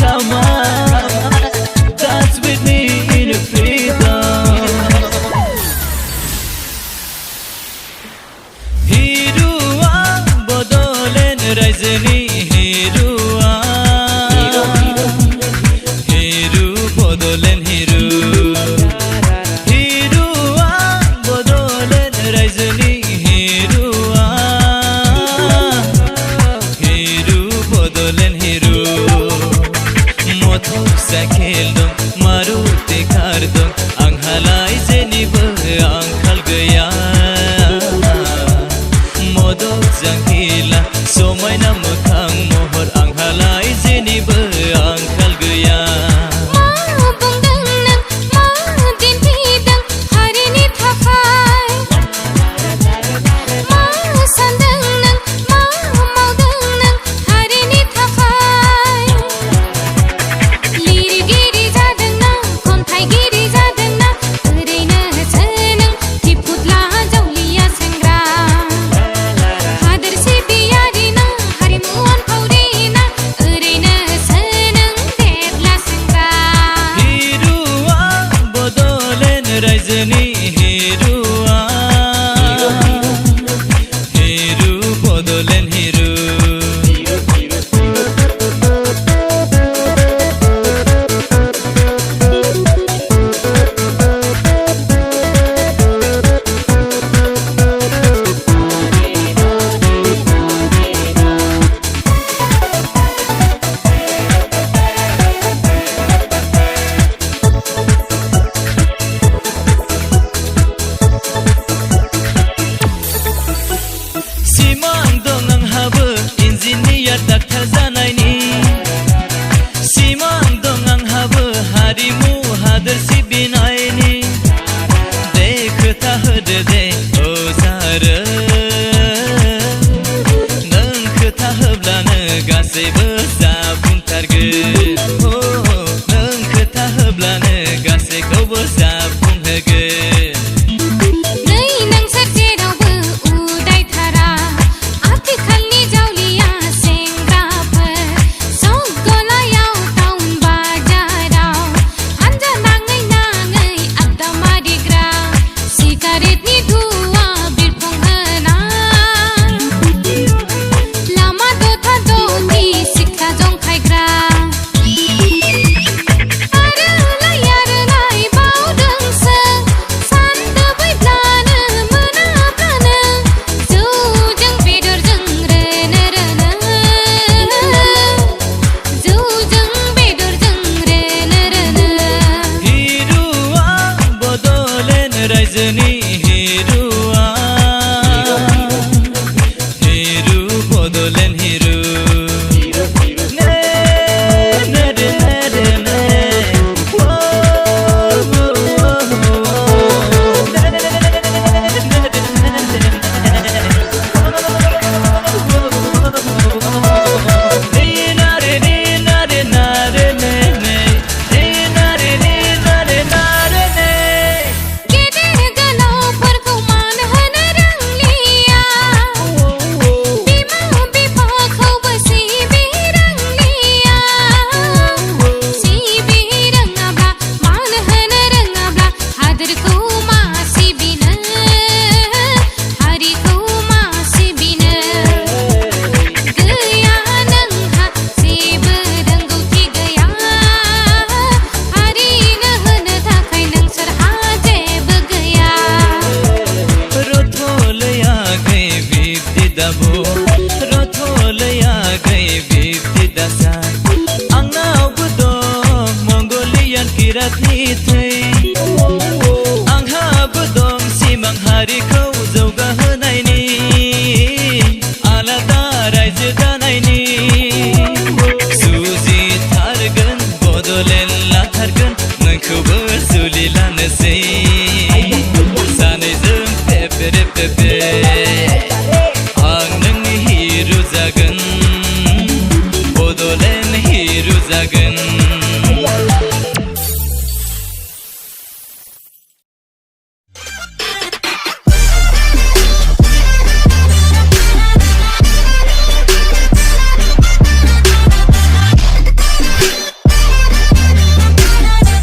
come on, dance with me in freedom. Hirua bodolen rajni hirua, hiru bodolen hiru. Hirua bodolen rajni hirua, hiru bodolen hiru. Motor cycle dong Maruti car dong anghalai jenibo angkal gaya. Modok jangkila somai na mokhang mohor anghalai jenibo angkal gaya. Rajni hirua, hiru bodolen hiru. Daktar janayni simang dong anghaबो harimu hadir sibinayni. De खोथा होदो दे ओ जारो, नों खोथा होब्लानो गासैबो जाफुंथारगोन. नों खोथा होब्लानो गासैखौबो जाफुंहोगोन. Rajni hirua, hiru bodolen hiru. Kirat ni thei angha bodong simang hari ko